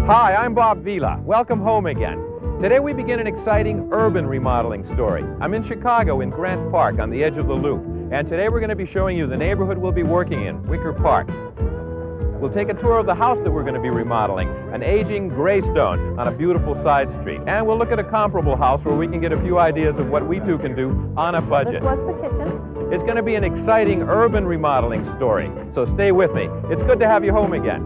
Hi, I'm Bob Vila. Welcome home again. Today we begin an exciting urban remodeling story. I'm in Chicago in Grant Park on the edge of the Loop, and today we're going to be showing you the neighborhood we'll be working in, Wicker Park. We'll take a tour of the house that we're going to be remodeling, an aging Greystone on a beautiful side street. And we'll look at a comparable house where we can get a few ideas of what we too can do on a budget. This was the kitchen. It's going to be an exciting urban remodeling story, so stay with me. It's good to have you home again.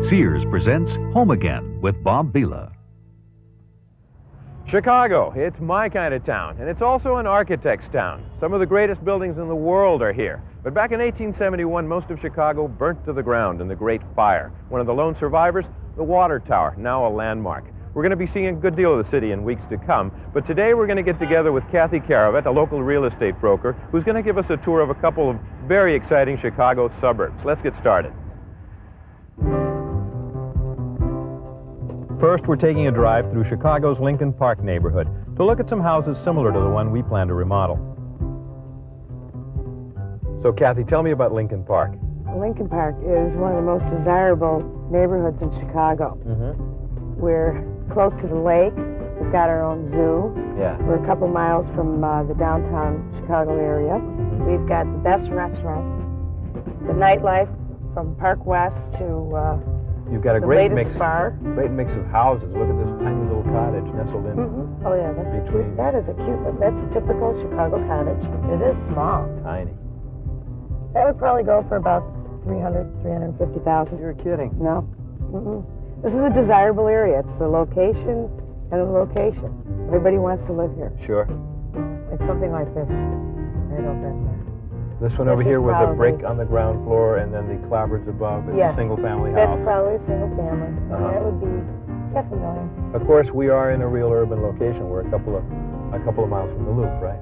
Sears presents Home Again with Bob Vila. Chicago, it's my kind of town, and it's also an architect's town. Some of the greatest buildings in the world are here. But back in 1871, most of Chicago burnt to the ground in the Great Fire. One of the lone survivors, the Water Tower, now a landmark. We're going to be seeing a good deal of the city in weeks to come, but today we're going to get together with Catherine Caravette, a local real estate broker, who's going to give us a tour of a couple of very exciting Chicago suburbs. Let's get started. First, we're taking a drive through Chicago's Lincoln Park neighborhood to look at some houses similar to the one we plan to remodel. So, Kathy, tell me about Lincoln Park. Lincoln Park is one of the most desirable neighborhoods in Chicago. We're close to the lake. We've got our own zoo. Yeah. We're a couple miles from the downtown Chicago area. We've got the best restaurants, the nightlife from Park West to You've got a the great latest mix, bar. great mix of houses. Look at this tiny little cottage nestled in. Oh yeah, that's a cute. That is a cute. That's a typical Chicago cottage. It is small. Tiny. That would probably go for about $350,000. You're kidding. No. This is a desirable area. It's the location and the location. Everybody wants to live here. Sure. Like something like this. Right over there. This one This over is here with a probably- brick on the ground floor and then the clapboards above. It's Yes. a single family house. That's probably a single family. And that would be half a million. Of course, we are in a real urban location. We're a couple of miles from the Loop, right?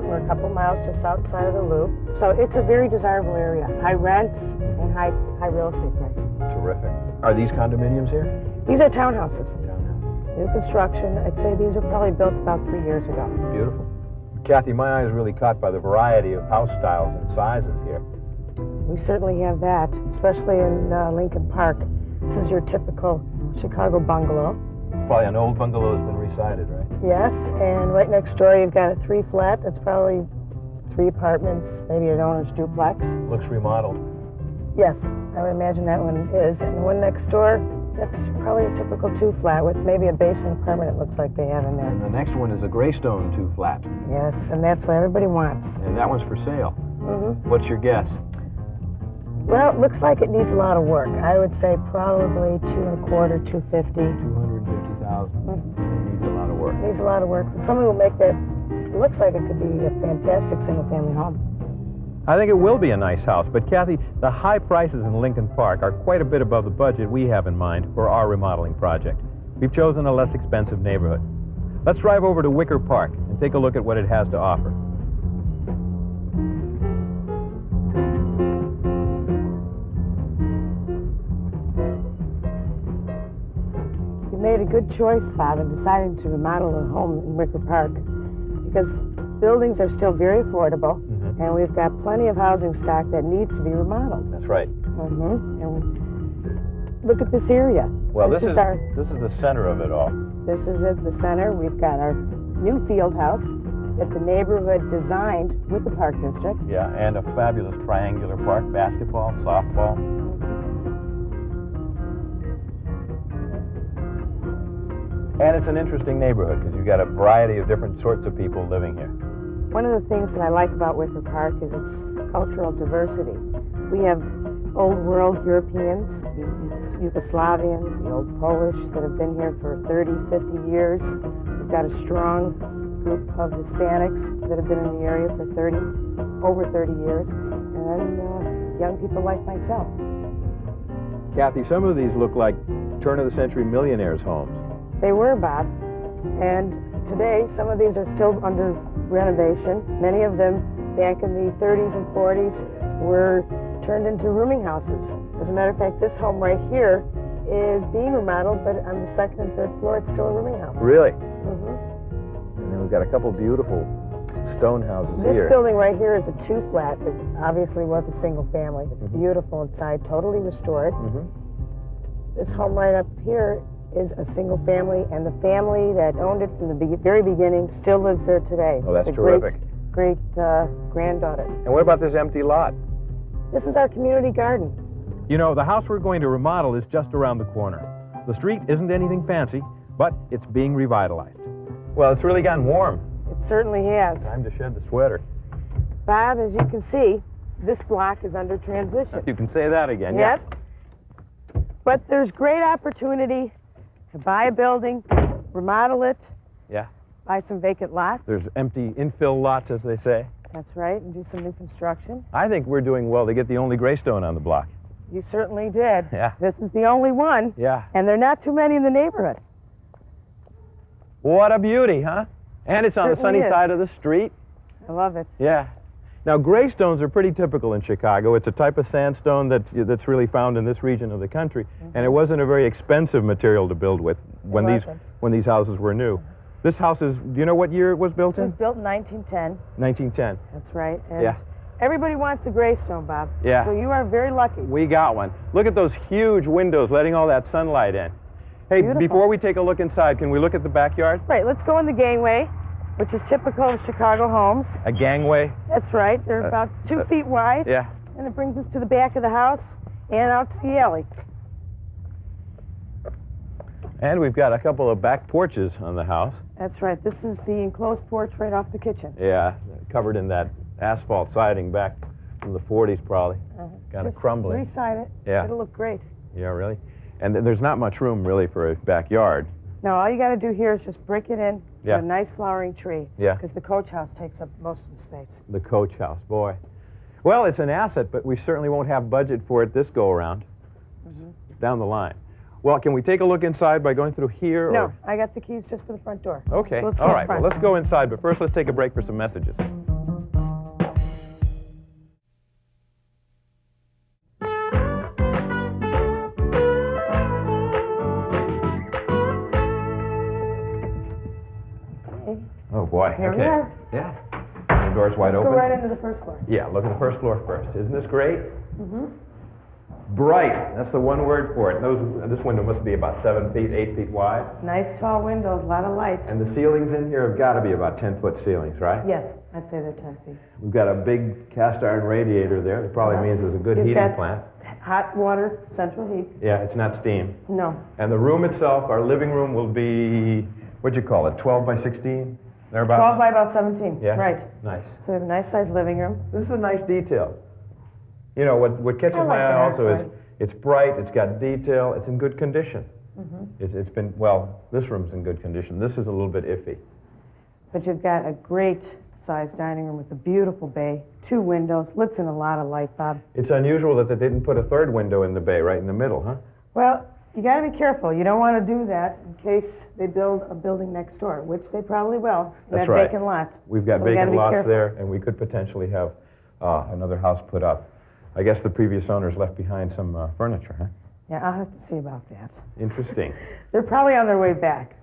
We're a couple miles just outside of the Loop. So it's a very desirable area. High rents and high real estate prices. Terrific. Are these condominiums here? These are townhouses. Townhouse. New construction. I'd say these were probably built about 3 years ago. Beautiful. Kathy, my eye is really caught by the variety of house styles and sizes here. We certainly have that, especially in Lincoln Park. This is your typical Chicago bungalow. Probably an old bungalow has been resided, right? Yes, and right next door you've got a 3-flat. That's probably 3 apartments, maybe an owner's duplex. Looks remodeled. Yes, I would imagine that one is. And the one next door, that's probably a typical 2-flat with maybe a basement apartment it looks like they have in there. And the next one is a Greystone 2-flat. Yes, and that's what everybody wants. And that one's for sale. What's your guess? Well, it looks like it needs a lot of work. I would say probably 225, 250. 250,000. It needs a lot of work. Needs a lot of work. But somebody will make that, it looks like it could be a fantastic single-family home. I think it will be a nice house, but Kathy, the high prices in Lincoln Park are quite a bit above the budget we have in mind for our remodeling project. We've chosen a less expensive neighborhood. Let's drive over to Wicker Park and take a look at what it has to offer. You made a good choice, Bob, in deciding to remodel a home in Wicker Park because buildings are still very affordable. And we've got plenty of housing stock that needs to be remodeled. That's right. And look at this area. Well, this is the center of it all. This is at the center. We've got our new field house that the neighborhood designed with the Park District. Yeah, and a fabulous triangular park, basketball, softball. And it's an interesting neighborhood because you've got a variety of different sorts of people living here. One of the things that I like about Wicker Park is its cultural diversity. We have old world Europeans, the Yugoslavians, the old Polish that have been here for 30, 50 years. We've got a strong group of Hispanics that have been in the area for over 30 years, and then young people like myself. Kathy, some of these look like turn-of-the-century millionaires' homes. They were, Bob, and today some of these are still under renovation. Many of them back in the 30s and 40s were turned into rooming houses. As a matter of fact, this home right here is being remodeled, but on the second and third floor, it's still a rooming house. Really? Mm-hmm. And then we've got a couple beautiful stone houses This here. building right here is a two-flat that obviously was a single family. It's beautiful inside, totally restored. This home right up here is a single family, and the family that owned it from the very beginning still lives there today. Oh, that's the terrific. Great granddaughter. And what about this empty lot? This is our community garden. You know, the house we're going to remodel is just around the corner. The street isn't anything fancy, but it's being revitalized. Well, it's really gotten warm. It certainly has. Time to shed the sweater. Bob, as you can see, this block is under transition. You can say that again. Yep. But there's great opportunity to buy a building, remodel it, Yeah. buy some vacant lots. There's empty infill lots, as they say. That's right, and do some new construction. I think we're doing well to get the only Greystone on the block. You certainly did. Yeah. This is the only one. Yeah. And there are not too many in the neighborhood. What a beauty, huh? And it's on the sunny Certainly is. side of the street. I love it. Yeah. Now, Greystones are pretty typical in Chicago. It's a type of sandstone that's really found in this region of the country, and it wasn't a very expensive material to build with when these houses were new. This house is, do you know what year it was built It was in? built in 1910. 1910. That's right. And Yeah. everybody wants a Greystone, Bob. Yeah. So you are very lucky. We got one. Look at those huge windows letting all that sunlight in. Hey, Beautiful. before we take a look inside, can we look at the backyard? Right, let's go in the gangway, which is typical of Chicago homes. A gangway? That's right. They're about 2 feet wide. Yeah. And it brings us to the back of the house and out to the alley. And we've got a couple of back porches on the house. That's right. This is the enclosed porch right off the kitchen. Yeah, covered in that asphalt siding back from the 40s probably. Kind of Just crumbling. Reside it. Yeah. It'll look great. Yeah, really? And there's not much room really for a backyard. Now, all you got to do here is just brick it in, Yeah. put a nice flowering tree. Yeah. Because the coach house takes up most of the space. The coach house, boy. Well, it's an asset, but we certainly won't have budget for it this go around. Down the line. Well, can we take a look inside by going through here? No, Or? I got the keys just for the front door. Okay, So let's all go right. in front. Well, let's go inside, but first let's take a break for some messages. Okay. Oh, boy. Here we okay. are. Yeah. The door's wide Let's open. go right into the first floor. Yeah, look at the first floor first. Isn't this great? Bright. That's the one word for it. This window must be about 7 feet, 8 feet wide. Nice tall windows, a lot of light. And the ceilings in here have got to be about 10-foot ceilings, right? Yes, I'd say they're 10 feet. We've got a big cast iron radiator there. That probably means there's a good You've heating got plant. Hot water, central heat. Yeah, it's not steam. No. And the room itself, our living room will be, what'd you call it, 12 by 16? Thereabouts? 12 by about 17. Yeah? Right. Nice. So we have a nice sized living room. This is a nice detail. You know, what catches I like my eye that also is archway. it's bright, it's got detail, it's in good condition. It's been, well, this room's in good condition. This is a little bit iffy. But you've got a great sized dining room with a beautiful bay, 2 windows, lets in a lot of light, Bob. It's unusual that they didn't put a third window in the bay right in the middle, huh? Well, you got to be careful. You don't want to do that in case they build a building next door, which they probably will. In That's that right. vacant lot. We've got So we gotta vacant be lots careful. there, and we could potentially have another house put up. I guess the previous owners left behind some furniture, huh? Yeah, I'll have to see about that. Interesting. They're probably on their way back.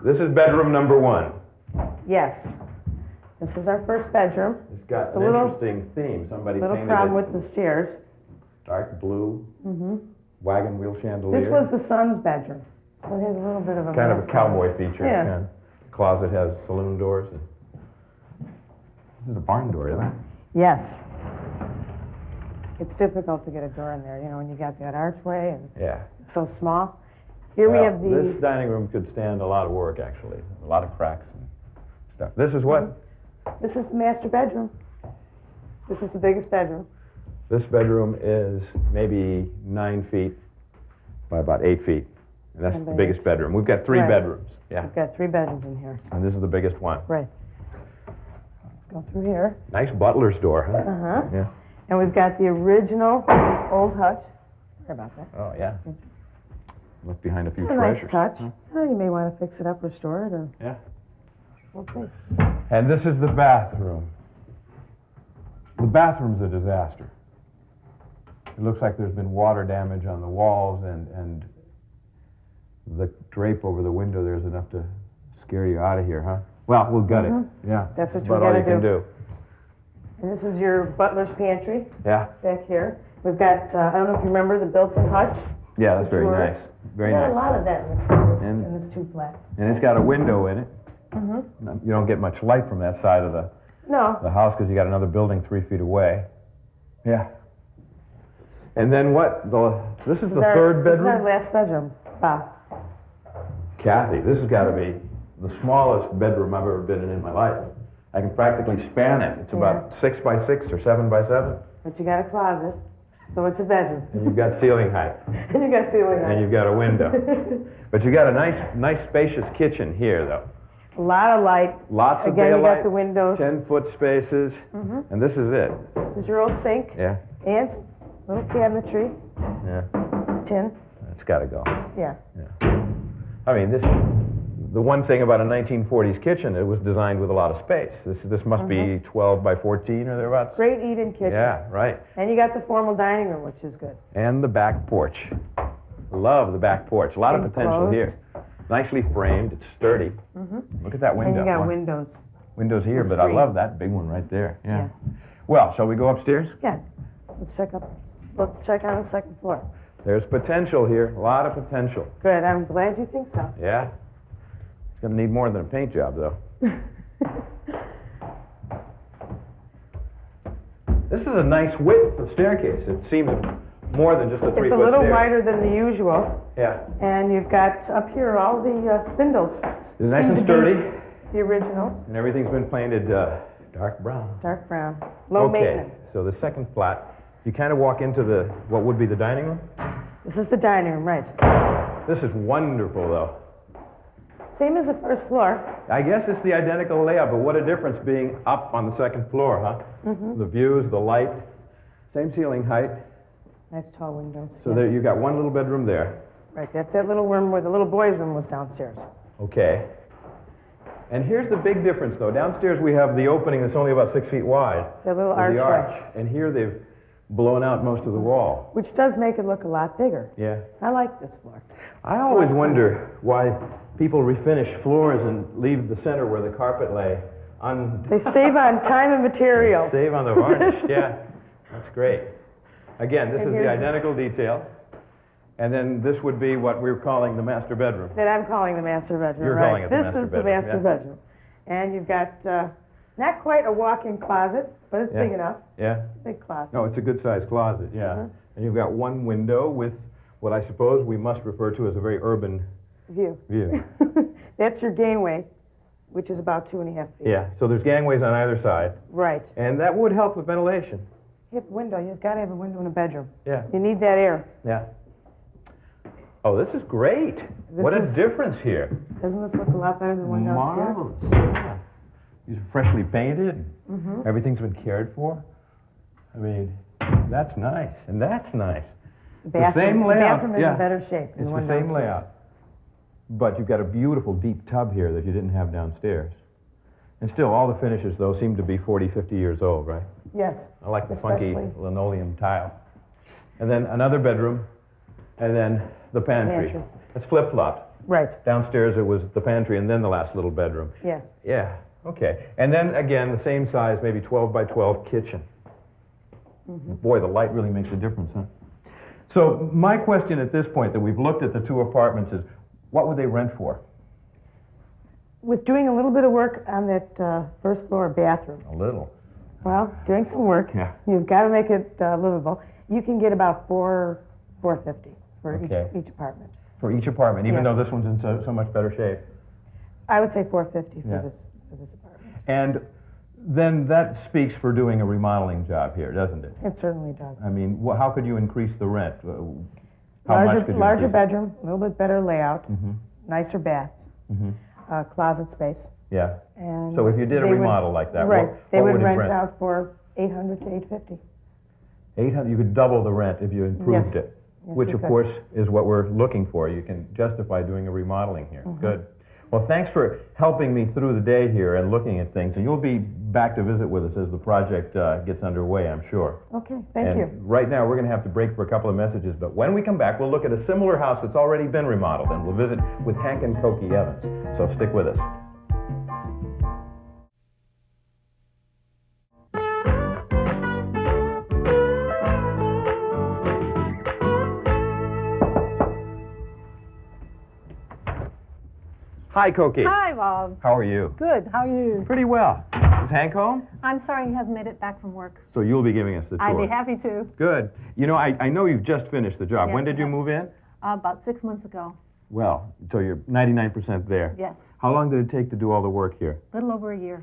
This is bedroom number 1. Yes. This is our first bedroom. It's got It's a an little- interesting theme. Somebody Little painted problem it with the stairs. dark blue, wagon wheel chandelier. This was the son's bedroom, so it has a little bit of a kind of a mess. cowboy feature. Yeah. Kind of. Closet has saloon doors. And this is a barn door, isn't it? Yes. It's difficult to get a door in there, you know, when you got that archway and Yeah. it's so small. Here we Well, have the... This dining room could stand a lot of work, actually. A lot of cracks and stuff. This is what? This is the master bedroom. This is the biggest bedroom. This bedroom is maybe 9 feet by about 8 feet. And that's 10 the by biggest 8. bedroom. We've got 3 Right. bedrooms. Yeah. We've got 3 bedrooms in here. And this is the biggest one. Right. Let's go through here. Nice butler's door, huh? Uh-huh. Yeah. And we've got the original old hutch. Sorry about that. Oh, yeah. Look behind a few It's a treasures. nice touch. Oh, you may want to fix it up, restore it, or Yeah. we'll see. And this is the bathroom. The bathroom's a disaster. It looks like there's been water damage on the walls, and the drape over the window there's enough to scare you out of here, huh? Well, we'll gut it. Yeah. That's what about we all gotta you can do. And this is your butler's pantry Yeah. back here. We've got, I don't know if you remember the built-in hutch. Yeah, that's The very drawers. nice. Very We've got nice. a lot of that in this two flat. And it's got a window in it. You don't get much light from that side of the No, house because you got another building 3 feet away. Yeah. And then what? This is the third This is our bedroom? last bedroom, Bob. Kathy, this has got to be the smallest bedroom I've ever been in my life. I can practically span it. It's about 6 by 6 or 7 by 7. But you got a closet, so it's a bedroom. And you've got ceiling height. And you got ceiling And height. you've got a window. But you got a nice spacious kitchen here, though. A lot of light. Lots of Again, you daylight. got the windows. 10-foot spaces. And this is it. This is your old sink. Yeah. And little cabinetry, Yeah. tin. It's got to go. Yeah. I mean, the one thing about a 1940s kitchen, it was designed with a lot of space. This must be 12 by 14 or thereabouts. Great eat-in kitchen. Yeah, right. And you got the formal dining room, which is good. And the back porch. Love the back porch. A lot of potential Enclosed. here. Nicely framed. It's sturdy. Look at that window. And you got Wow. windows. Windows here, with but I love screens. that big one right there. Yeah. Yeah. Well, shall we go upstairs? Yeah. Let's check on the second floor. There's potential here. A lot of potential. Good. I'm glad you think so. Yeah. It's going to need more than a paint job, though. This is a nice width of staircase. It seems more than just a 3-foot It's a little stairs. wider than the usual. Yeah. And you've got up here all the spindles. It's nice and Seem to be sturdy, The originals. and everything's been painted dark brown. Dark brown. Low maintenance. So the second flat, you kind of walk into what would be the dining room. This is the dining room, right. This is wonderful, though. Same as the first floor. I guess it's the identical layout, but what a difference being up on the second floor, huh? The views, the light, same ceiling height. Nice tall windows. So Yeah. there, you got one little bedroom there. Right, that's that little room where the little boy's room was downstairs. Okay. And here's the big difference, though. Downstairs we have the opening that's only about 6 feet wide. That little with the archway. arch. And here they've blown out most of the wall. Which does make it look a lot bigger. Yeah. I like this floor. I always wonder why people refinish floors and leave the center where the carpet lay They save on time and materials. Save on the varnish, yeah. That's great. Again, this And is the here's- identical detail. And then this would be what we're calling the master bedroom. That I'm calling the master bedroom, You're right? calling it the This master is the bedroom, master yeah. bedroom. And you've got not quite a walk-in closet, but it's Yeah. big enough. Yeah? It's a big closet. No, it's a good-sized closet, yeah. And you've got one window with what I suppose we must refer to as a very urban View. view. That's your gangway, which is about 2.5 feet. Yeah, so there's gangways on either side. Right. And that would help with ventilation. You have a window. You've got to have a window in a bedroom. Yeah. You need that air. Yeah. Oh, this is great. What a difference here. Doesn't this look a lot better than one downstairs? Marvelous. Yeah. These are freshly painted. Everything's been cared for. I mean, that's nice, and that's nice. It's the same layout. The bathroom is yeah. in better shape than It's one the same downstairs. layout. But you've got a beautiful deep tub here that you didn't have downstairs. And still, all the finishes, though, seem to be 40, 50 years old, right? Yes. I like the funky Especially- linoleum tile. And then another bedroom, and then the pantry. Pantry. It's flip-flopped. Right. Downstairs, it was the pantry and then the last little bedroom. Yes. Yeah, okay. And then again, the same size, maybe 12 by 12 kitchen. Boy, the light really makes a difference, huh? So my question at this point that we've looked at the two apartments is, what would they rent for? With doing a little bit of work on that first floor bathroom, A little. well, doing some work, Yeah. you've got to make it livable. You can get about $450 for Okay. each apartment. For each apartment, even Yes. though this one's in so much better shape. I would say $450 Yeah. for this apartment. And then that speaks for doing a remodeling job here, doesn't it? It certainly does. I mean, how could you increase the rent? How much could you Larger increase it? bedroom, a little bit better layout, nicer baths, closet space. Yeah. And So if you did a they would- remodel like that, right, they what would it rent out for $800 to $850. 800, you could double the rent if you improved Yes. it, Yes, which you of could. course is what we're looking for. You can justify doing a remodeling here. Good. Well, thanks for helping me through the day here and looking at things. And you'll be back to visit with us as the project gets underway, I'm sure. Okay, thank you. Right now, we're going to have to break for a couple of messages, but when we come back, we'll look at a similar house that's already been remodeled, and we'll visit with Hank and Cokie Evans. So stick with us. Hi, Cokie. Hi, Bob. How are you? Good. How are you? Pretty well. Is Hank home? I'm sorry he hasn't made it back from work. So you'll be giving us the tour. I'd be happy to. Good. You know, I know you've just finished the job. Yes, When did we you have. move in? About 6 months ago. Well, so you're 99% there. Yes. How long did it take to do all the work here? A little over a year.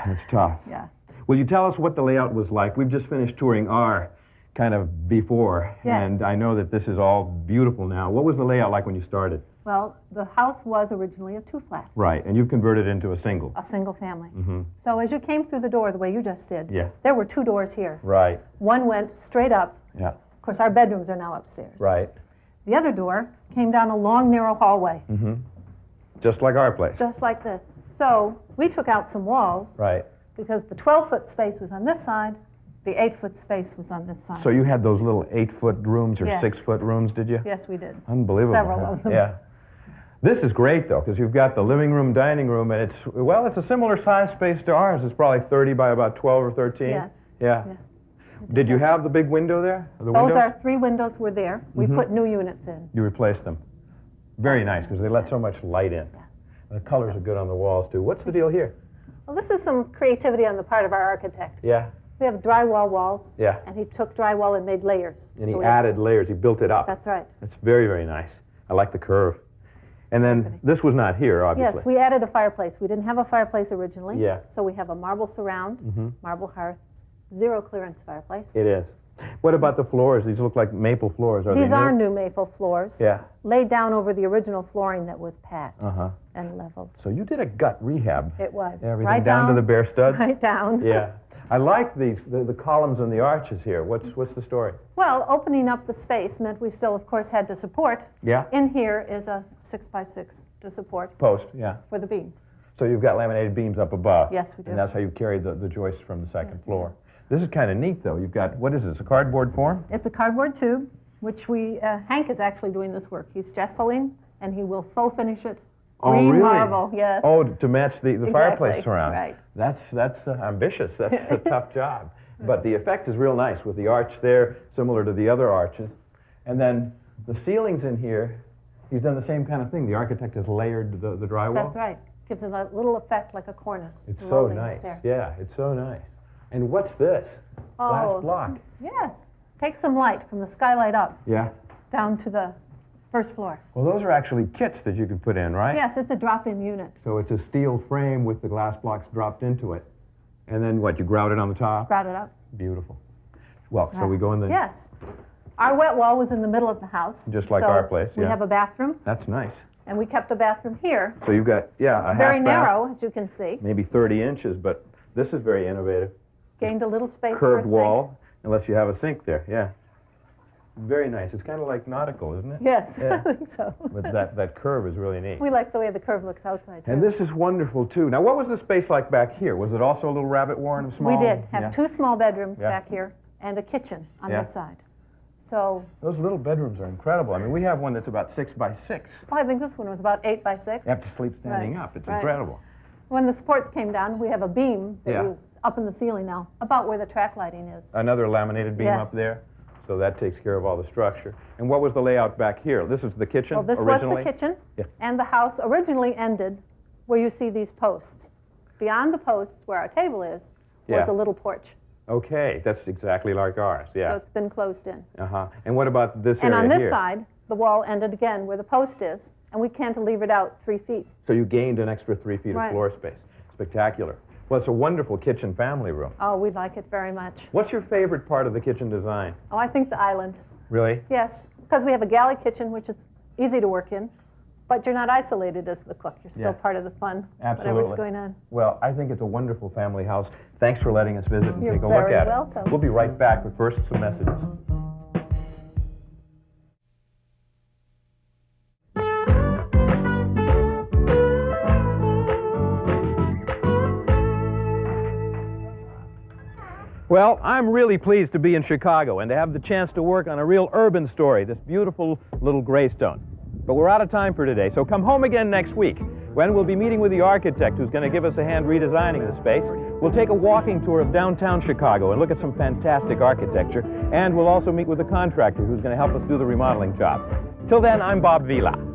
It's tough. Yeah. Will you tell us what the layout was like? We've just finished touring our kind of before, Yes. and I know that this is all beautiful now. What was the layout like when you started? Well, the house was originally a 2-flat, Right, and you've converted it into a single. a single family. So as you came through the door, the way you just did, Yeah. there were 2 doors here. Right, One went straight up. yeah, Of course, our bedrooms are now upstairs. right. The other door came down a long, narrow hallway, Just like our place. just like this. So we took out some walls Right. because the 12-foot space was on this side, the 8-foot space was on this side. So you had those little 8-foot rooms or Yes. 6-foot rooms, did you? Yes, we did. Unbelievable. Several huh? of them. Yeah. This is great, though, because you've got the living room, dining room, and it's a similar size space to ours. It's probably 30 by about 12 or 13. Yes. Yeah. Yeah. Did you have the big window there? The Those windows? are 3 windows were there. We put new units in. You replaced them. Very nice, because they let so much light in. The colors are good on the walls, too. What's the deal here? Well, this is some creativity on the part of our architect. Yeah. We have drywall walls. Yeah. And he took drywall and made layers. And he So we- added layers. He built it up. That's right. It's very, very nice. I like the curve. And then this was not here, obviously. Yes, we added a fireplace. We didn't have a fireplace originally. Yeah. So we have a marble surround, marble hearth, 0 clearance fireplace. It is. What about the floors? These look like maple floors. Are These they new? are new maple floors. Yeah. Laid down over the original flooring that was patched and leveled. So you did a gut rehab. It was. Everything right down to the bare studs? Right down. Yeah. I like these, the columns and the arches here. What's the story? Well, opening up the space meant we still, of course, had to support. Yeah. In here is a 6x6 to support Post, yeah. for the beams. So you've got laminated beams up above. Yes, we do. And that's how you've carried the joists from the second floor. This is kind of neat, though. You've got, what is this, a cardboard form? It's a cardboard tube, which Hank is actually doing this work. He's gessoing, and he will faux finish it. Oh, Green really? marble, yes. Oh, to match the fireplace Exactly, surround. right. That's ambitious. That's a tough job. But the effect is real nice with the arch there, similar to the other arches. And then the ceilings in here, he's done the same kind of thing. The architect has layered the drywall. That's right. Gives it a little effect like a cornice. It's The so molding is nice. there. Yeah, it's so nice. And what's this? Glass Oh. block. Yes. Take some light from the skylight up Yeah. down to the first floor. Well, those are actually kits that you can put in, right? Yes, it's a drop-in unit. So it's a steel frame with the glass blocks dropped into it. And then what, you grout it on the top? Grout it up. Beautiful. Well, so we go in the... Yes. Our wet wall was in the middle of the house. Just like so our place, We yeah. have a bathroom, That's nice. and we kept a bathroom here. So you've got, yeah, a Very half bath, narrow, as you can see. maybe 30 inches, but this is very innovative. Gained a little space for a Curved sink. wall, unless you have a sink there, yeah. Very nice. It's kind of like nautical, isn't it? Yes, Yeah. I think so. But that curve is really neat. We like the way the curve looks outside, too. And this is wonderful, too. Now, what was the space like back here? Was it also a little rabbit warren and small? We did have Yeah. 2 small bedrooms Yeah. back here and a kitchen on Yeah. this side. So Those little bedrooms are incredible. I mean, we have one that's about 6 by 6. I think this one was about 8 by 6. You have to sleep standing Right, up. It's right. incredible. When the supports came down, we have a beam that Yeah. is up in the ceiling now, about where the track lighting is. Another laminated beam Yes. up there. So that takes care of all the structure. And what was the layout back here? This is the kitchen Well, this originally? was the kitchen, Yeah. and the house originally ended where you see these posts. Beyond the posts, where our table is, was Yeah. a little porch. Okay, that's exactly like ours, So yeah. it's been closed in. Uh-huh. And what about this And area on this here? side, the wall ended again where the post is, and we cantilevered out 3 feet. So you gained an extra 3 feet of Right. floor space. Spectacular. Well, it's a wonderful kitchen family room. Oh, we like it very much. What's your favorite part of the kitchen design? Oh, I think the island. Really? Yes, because we have a galley kitchen, which is easy to work in, but you're not isolated as the cook. You're still Yeah. part of the fun, Absolutely. whatever's going on. Well, I think it's a wonderful family house. Thanks for letting us visit and You're take a look very at welcome. it. We'll be right back, but first, some messages. Well, I'm really pleased to be in Chicago and to have the chance to work on a real urban story, this beautiful little Greystone. But we're out of time for today, so come home again next week when we'll be meeting with the architect who's going to give us a hand redesigning the space. We'll take a walking tour of downtown Chicago and look at some fantastic architecture, and we'll also meet with the contractor who's going to help us do the remodeling job. Till then, I'm Bob Vila.